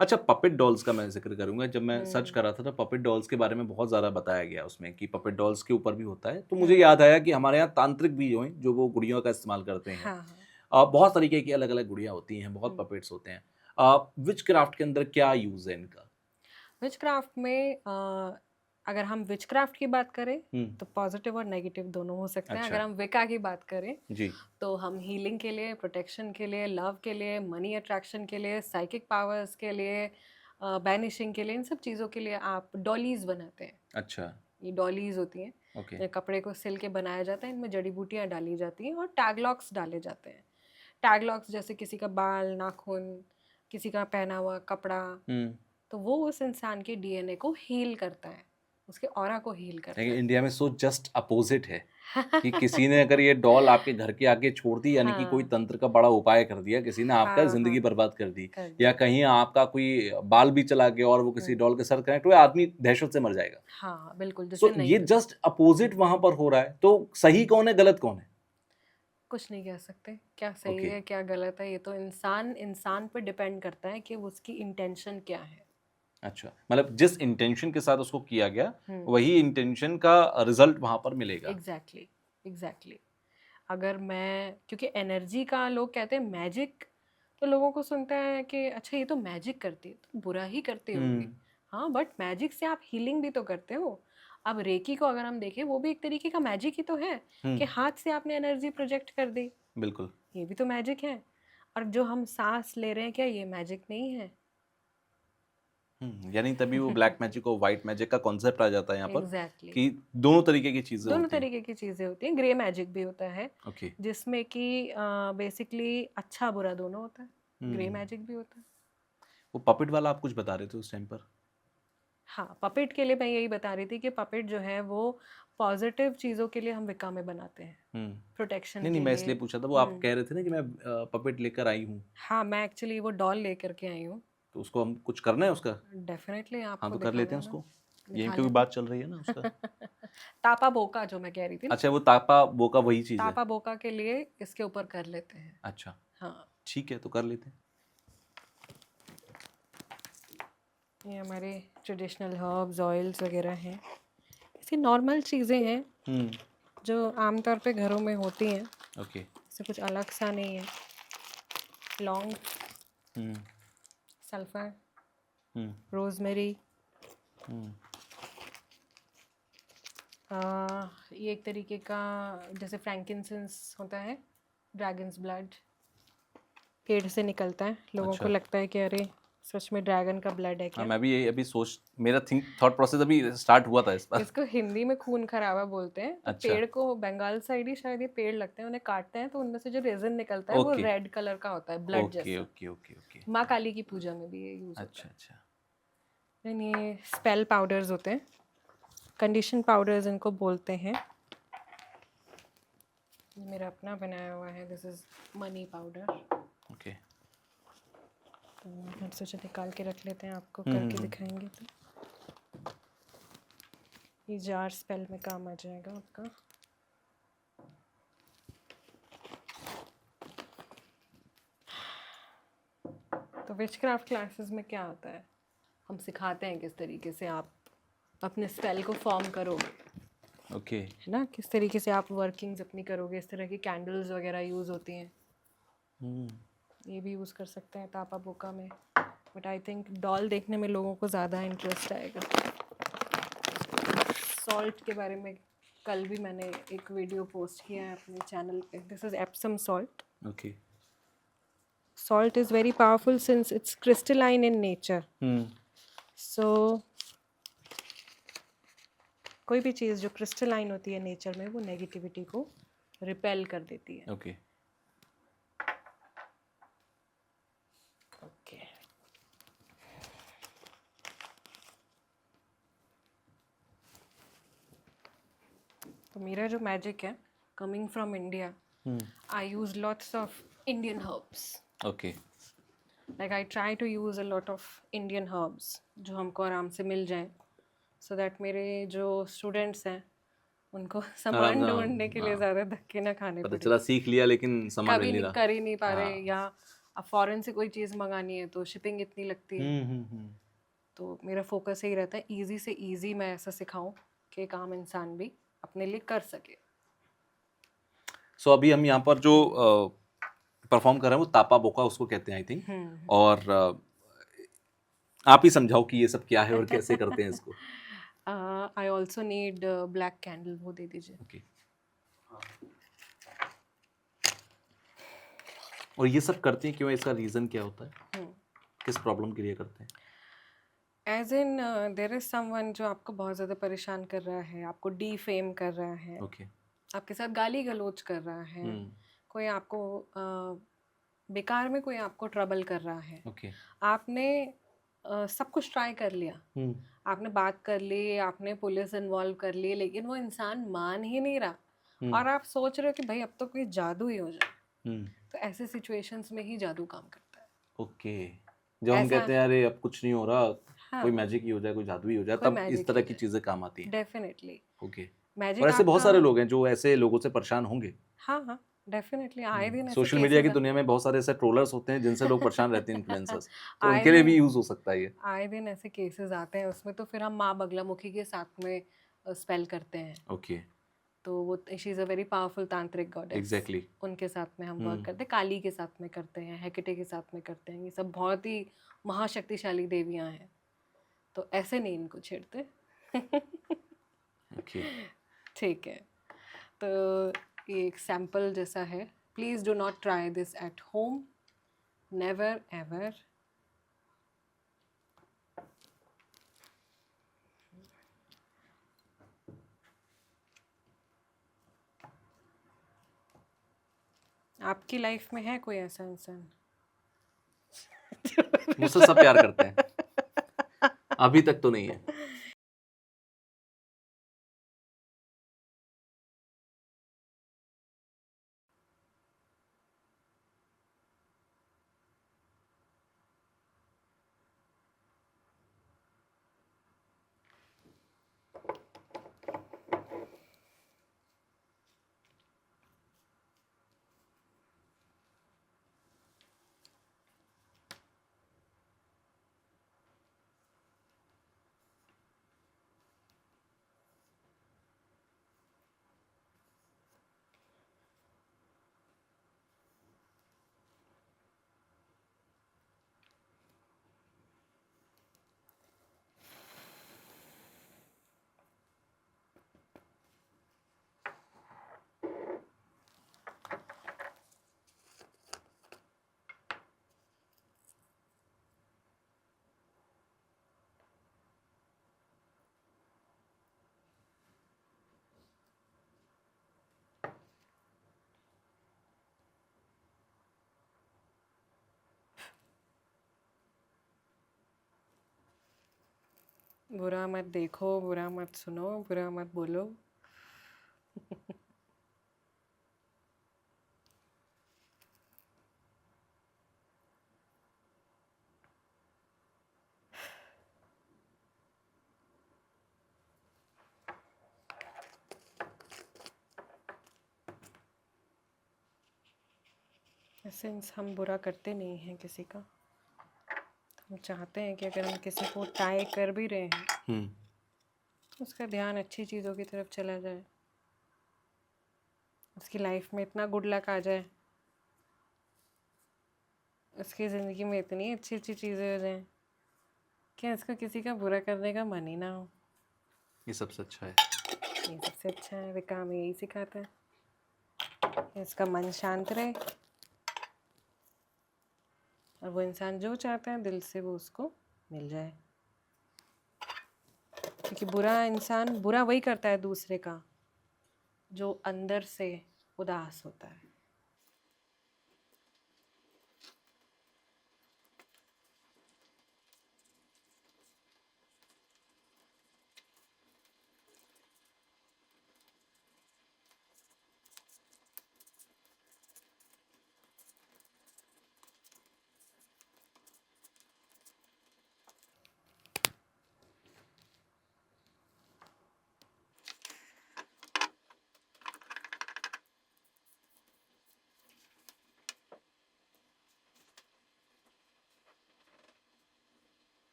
अच्छा, puppet dolls का मैं ज़िक्र करूँगा। जब मैं सर्च हुँ, कर रहा था तो पपेट डॉल्स के बारे में बहुत ज़्यादा बताया गया उसमें कि पपेट डॉल्स के ऊपर भी होता है। तो मुझे हुँ। याद आया कि हमारे यहाँ तांत्रिक भी जो हैं, जो वो गुड़ियों का इस्तेमाल करते हैं। हाँ, हाँ। बहुत तरीके की अलग-अलग गुड़िया होती हैं, बहुत हुँ। पपेट्स होते हैं। विचक्राफ्ट के अंदर क्या यूज़ है इनका? विचक्राफ्ट में अगर हम विचक्राफ्ट की बात करें, हुँ, तो पॉज़िटिव और नेगेटिव दोनों हो सकते हैं। अच्छा, अगर हम विका की बात करें, जी, तो हम हीलिंग के लिए, प्रोटेक्शन के लिए, लव के लिए, मनी अट्रैक्शन के लिए, साइकिक पावर्स के लिए, बैनिशिंग के लिए, इन सब चीज़ों के लिए आप डॉलीज़ बनाते हैं। अच्छा, ये डॉलीज़ होती हैं, ओके, कपड़े को सिल के बनाया जाता है, इनमें जड़ी-बूटियाँ डाली जाती हैं और टैगलॉक्स डाले जाते हैं। टैगलॉक्स जैसे किसी का बाल, नाखून, किसी का पहना हुआ कपड़ा, हुँ। तो वो उस इंसान के डीएनए को हील करता है, उसके ऑरा को हील करता लेकिन है। इंडिया में सो जस्ट अपोज़िट है कि किसी ने अगर ये डॉल आपके घर के आगे छोड़ दी, यानी कि कोई हाँ, तंत्र का बड़ा उपाय कर दिया, किसी ने आपका हाँ, ज़िंदगी हाँ, बर्बाद कर दी, कर या दिया। कहीं आपका कोई बाल भी चला गया और वो किसी हुँ, डॉल के साथ कनेक्ट हुआ, आदमी दहशत से मर जाएगा। हाँ, हाँ, बिल्कुल, जिसे सो नहीं ये पता। जस्ट अपोज़िट वहाँ पर हो रहा है, तो सही कौन है, गलत कौन है? कुछ नहीं कह सकते, क्या सही ओके, है, क्या गलत है, ये तो इंसान इंसान पे डिपेंड करता है कि उसकी इंटेंशन क्या है। अच्छा, मतलब जिस इंटेंशन के साथ उसको किया गया, हुँ, वही इंटेंशन का रिज़ल्ट वहाँ पर मिलेगा। Exactly, exactly. अगर मैं क्योंकि एनर्जी का लोग कहते हैं मैजिक, तो लोगों को सुनता है कि अच्छा ये तो मैजिक करती है, तो बुरा ही करती होगी। हुँ, हाँ, बट मैजिक से आप हीलिंग भी तो करते हो। अब रेकी को अगर हम देखें, वो भी एक तरीके का मैजिक ही तो है हुँ, कि हाथ से आपने एनर्जी प्रोजेक्ट कर दी, बिल्कुल। ये भी तो मैजिक है। और जो हम सांस ले रहे हैं, क्या ये मैजिक नहीं है? यानी तभी वो ब्लैक मैजिक और व्हाइट मैजिक का कॉन्सेप्ट आ जाता है यहाँ पर एग्जैक्टली, कि दोनों तरीके की चीज़ें दोनों होती हैं। तरीके की चीज़ें होती हैं। ग्रे मैजिक भी होता है, ओके। जिसमें कि बेसिकली अच्छा बुरा दोनों होता है। ग्रे हुँ। मैजिक भी होता है। वो पपेट वाला आप कुछ बता रहे थे उस टाइम पर? हाँ, पपेट के लिए मैं यही बता रही थी कि पपेट जो है वो पॉज़िटिव चीज़ों के लिए हम विका में बनाते हैं, हुँ। प्रोटेक्शन नहीं, नहीं, के मैं लिए। इसलिए पूछा था, वो आप हुँ। कह रहे थे ना कि मैं पपेट लेकर आई हूँ, हाँ, मैं एक्चुअली वो डॉल लेकर के आई हूँ। तो उसको हम कुछ करना है उसका? डेफ़िनेटली हाँ, आपको तो कर लेते दिखाना हैं है ना, उसको। यहीं दिखा पे भी लेते बात चल रही है ना उसका। हैं। तापा बोका जो मैं कह रही थी ना, अच्छा, वो तापा बोका वही चीज़ है। तापा बोका के लिए इसके ऊपर कर लेते हैं। अच्छा, हाँ, ठीक है, तो कर लेते हैं। ये हमारे ट्रेडिशनल हर्ब्स, ऑयल्स वग़ैरह हैं। ऐसी नॉर्मल चीज़ें हैं हुँ, जो आमतौर पे घरों में होती हैं, ओके। इससे कुछ अलग सा नहीं है। लौंग, हुँ, सल्फ़र, हुँ, रोज़मेरी, हुँ, ये एक तरीके का जैसे फ्रैंकिन्सेंस होता है, ड्रैगन्स ब्लड पेड़ से निकलता है। लोगों को अच्छा। लगता है कि अरे! सच में ड्रैगन का ब्लड है हाँ, क्या? मैं भी यही अभी सोच मेरा थॉट प्रोसेस अभी स्टार्ट हुआ था इस पर। इसको हिंदी में खून खराबा बोलते हैं। तो अच्छा, पेड़ को बंगाल साइड ही शायद ये पेड़ लगते हैं, उन्हें काटते हैं तो उनमें से जो रेज़िन निकलता है वो ओके, रेड कलर का होता है, ब्लड ओके, जैसा। Okay, okay, okay. माँ काली की पूजा में भी ये यूज़ होता अच्छा, है। अच्छा। देन ये स्पेल पाउडर्स होते हैं, कंडीशन पाउडर्स इनको बोलते हैं। ये मेरा अपना बनाया हुआ है, this is money powder. Okay. तो हम सोचा निकाल के रख लेते हैं, आपको हुँ, हुँ, करके हुँ। दिखाएंगे तो ये जार स्पेल में काम आ जाएगा आपका। तो विचक्राफ्ट क्लासेस में क्या होता है, हम सिखाते हैं किस तरीके से आप अपने स्पेल को फॉर्म करोगे, ओके। है ना, किस तरीके से आप वर्किंग्स अपनी करोगे। इस तरह की कैंडल्स वगैरह यूज़ होती हैं, हुँ, ये भी यूज़ कर सकते हैं तापा बोका में। बट आई थिंक डॉल देखने में लोगों को ज़्यादा इंटरेस्ट आएगा। सॉल्ट के बारे में कल भी मैंने एक वीडियो पोस्ट किया है अपने चैनल पे। This is Epsom salt. Okay. Salt is very powerful since it's crystalline in nature. Hmm, So कोई भी चीज़ जो क्रिस्टलाइन होती है नेचर में, वो नेगेटिविटी को रिपेल कर देती है। ओके। ओके, तो मेरा जो मैजिक है, coming from India, hmm, I use lots of Indian herbs. Okay. Like I try to use a lot of Indian herbs जो हमको आराम से मिल जाएं, सो दैट मेरे जो स्टूडेंट्स हैं उनको आराम से, सामान ढूंढने के हाँ, लिए हाँ, ज़्यादा धक्के ना खाने पता पड़े। चला सीख लिया लेकिन सामान कभी मिल नहीं नहीं रहा। कर ही नहीं पा रहे, हाँ, या अब फॉरेन से कोई चीज़ मंगानी है तो शिपिंग इतनी लगती है, तो मेरा फोकस यही रहता है इजी से इजी मैं ऐसा सिखाऊं कि एक आम इंसान भी अपने लिए कर सके। सो अभी हम यहाँ पर जो परफॉर्म कर रहे हैं वो तापा बोका उसको कहते हैं आई थिंक। और आप ही समझाओ कि ये सब क्या है और कैसे करते हैं इसको। I also need black candle, वो दे दीजिए। ओके। और ये सब करते हैं क्यों, इसका रीजन क्या होता है, किस प्रॉब्लम के लिए करते हैं? As in there is someone जो आपको बहुत ज़्यादा परेशान कर रहा है, आपको डीफेम कर रहा है, ओके। आपके साथ गाली गलौज कर रहा है, कोई आपको बेकार में कोई आपको ट्रबल कर रहा है। ओके। आपने सब कुछ ट्राई कर लिया, आपने बात कर ली, आपने पुलिस इन्वॉल्व कर ली, लेकिन वो इंसान मान ही नहीं रहा और आप सोच रहे हो कि भाई अब तो कोई जादू ही हो जाए। तो ऐसे सिचुएशंस में ही जादू काम करता है। ओके। जब हम ऐसा कहते हैं अरे अब कुछ नहीं हो रहा, हाँ, कोई मैजिक ही हो जाए, कोई जादू ही हो जाए, कोई तब इस मैजिक तरह ही की है, चीजें काम आती हैं। Definitely okay. और मैजिक ऐसे बहुत आपका। सारे लोग हैं जो ऐसे लोगों से परेशान होंगे। हाँ हाँ, डेफिनेटली आए दिन ऐसे सोशल मीडिया की केसेस, दुनिया में बहुत सारे ऐसे ट्रोलर्स होते हैं जिनसे लोग परेशान रहते हैं, इन्फ्लुएंसर्स, तो आए उनके लिए दिन भी यूज हो सकता है ये। आए दिन ऐसे केसेस आते हैं, उसमें तो फिर हम माँ बगलामुखी के साथ में स्पेल करते हैं। ओके। तो वो she is a very powerful तांत्रिक गॉडेस। एग्जैक्टली। उनके साथ में हम वर्क करते हैं, काली के साथ में करते हैं, हेकेटे के साथ में करते हैं, ये सब बहुत ही महाशक्तिशाली देवियां हैं, तो ऐसे नहीं इनको छेड़ते। ओके। ठीक है, तो ये एक सैम्पल जैसा है, please do not try this at home, never ever. आपकी लाइफ में है कोई ऐसा इंसान? मुझसे सब प्यार करते हैं, अभी तक तो नहीं है। बुरा मत देखो, बुरा मत सुनो, बुरा मत बोलो। सिंस हम बुरा करते नहीं हैं किसी का, हम चाहते हैं कि अगर हम किसी को ट्राई कर भी रहे हैं तो उसका ध्यान अच्छी चीज़ों की तरफ चला जाए, उसकी लाइफ में इतना गुड लक आ जाए, उसकी ज़िंदगी में इतनी अच्छी अच्छी चीज़ें हो जाएं कि उसको किसी का बुरा करने का मन ही ना हो। ये सबसे अच्छा है। ये सबसे अच्छा है, विकाम यही सिखाता है कि उसका मन शांत रहे और वो इंसान जो चाहता है दिल से वो उसको मिल जाए। क्योंकि बुरा इंसान बुरा वही करता है दूसरे का जो अंदर से उदास होता है।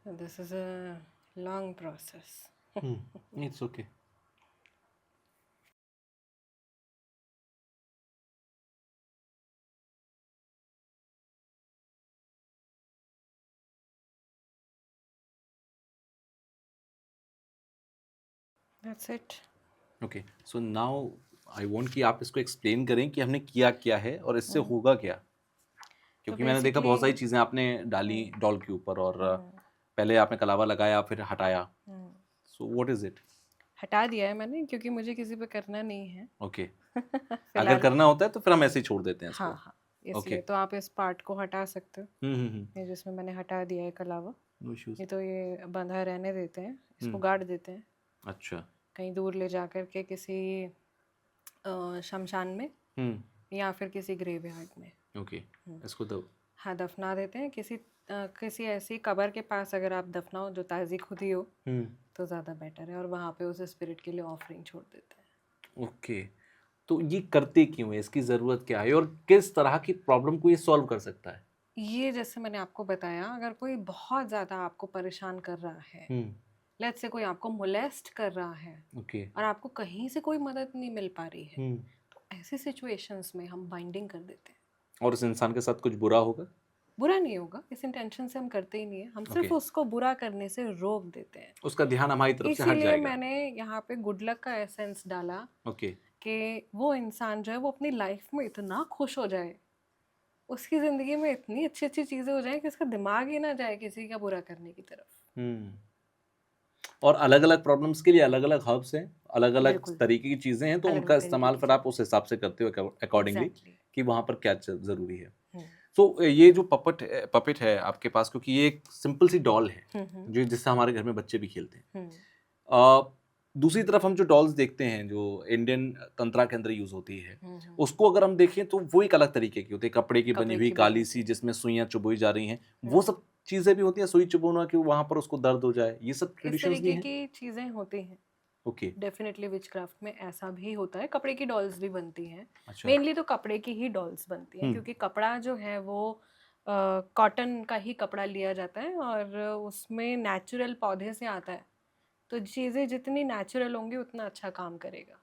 This is a long process. It's okay. That's it. Okay, so now I want कि आप इसको एक्सप्लेन करें कि हमने किया क्या है और इससे होगा क्या, तो क्योंकि मैंने देखा बहुत सारी बेसिकली चीज़ें आपने डाली डॉल के ऊपर और पहले आपने कलावा लगाया फिर हटाया. So what is it? हटा दिया है मैंने क्योंकि मुझे किसी पे करना नहीं है. ओके, अगर फिलहाल. करना होता है तो फिर हम ऐसे ही छोड़ देते हैं हाँ इसको. हाँ. ओके. इसलिए तो आप इस पार्ट को हटा सकते हो, हम्म. ये जिसमें मैंने हटा दिया है कलावा. No issues. ये तो ये बंधा रहने देते हैं, इसको हम्म. गाड़ देते हैं अच्छा. कहीं दूर ले जा कर के किसी शमशान में या फिर किसी ग्रेवयार्ड में. ओके, इसको तो. हाँ, दफना देते हैं किसी ऐसी कब्र के पास. अगर आप दफनाओ जो ताज़ी खुदी हो तो ज़्यादा बेटर है, और वहाँ पे उस स्पिरिट के लिए ऑफरिंग छोड़ देते हैं. ओके, तो ये करते क्यों है, इसकी ज़रूरत क्या है और किस तरह की प्रॉब्लम को ये सॉल्व कर सकता है? ये जैसे मैंने आपको बताया, अगर कोई बहुत ज़्यादा आपको परेशान कर रहा है, लेट्स से कोई आपको मोलेस्ट कर रहा है ओके. और आपको कहीं से कोई मदद नहीं मिल पा रही है, तो ऐसी सिचुएशंस में हम बाइंडिंग कर देते हैं. और उस इंसान के साथ कुछ बुरा होगा? बुरा नहीं होगा, इस इंटेंशन से हम करते ही नहीं है, हम ओके, सिर्फ उसको बुरा करने से रोक देते हैं. उसका ध्यान हमारी तरफ से हट इसीलिए जाएगा. मैंने यहाँ पे गुड लक का एसेंस डाला ओके. कि वो इंसान जो है वो अपनी लाइफ में इतना खुश हो जाए, उसकी ज़िंदगी में इतनी अच्छी अच्छी चीज़ें हो जाएं कि उसका दिमाग ही ना जाए किसी का बुरा करने की तरफ. हम्म. और अलग अलग प्रॉब्लम्स के लिए अलग अलग हर्ब्स हैं, अलग अलग बिल्कुल, तरीके की चीज़ें हैं, तो अलग उनका अलग तरीके इस्तेमाल की फिर आप चीज़ें. उस हिसाब से करते हो अकॉर्डिंगली एग्जैक्टली. कि वहाँ पर क्या ज़रूरी है. सो ये जो पपेट है आपके पास, क्योंकि ये एक सिंपल सी डॉल है जो जिससे हमारे घर में बच्चे भी खेलते हैं. दूसरी तरफ हम जो डॉल्स देखते हैं जो इंडियन तंत्रा के अंदर यूज होती है, उसको अगर हम देखें तो वो एक अलग तरीके की होती है, कपड़े की बनी कपड़े हुई की काली बनी सी होती जिसमें सुइयां चुभोई जा रही हैं, वो सब चीजें भी होती हैं. सुई चुभोना कि वहां पर उसको दर्द हो जाए, ये सब इस ट्रेडिशंस भी तरीके हैं. की चीज़ें होती हैं. ओके. डेफिनेटली विचक्राफ्ट में ऐसा भी होता है, कपड़े की डॉल्स भी बनती हैं. अच्छा. मेनली तो कपड़े की ही डॉल्स बनती हैं क्योंकि कपड़ा जो है वो कॉटन का ही कपड़ा लिया जाता है और उसमें नेचुरल पौधे से आता है, तो चीज़ें जितनी नेचुरल होंगी उतना अच्छा काम करेगा.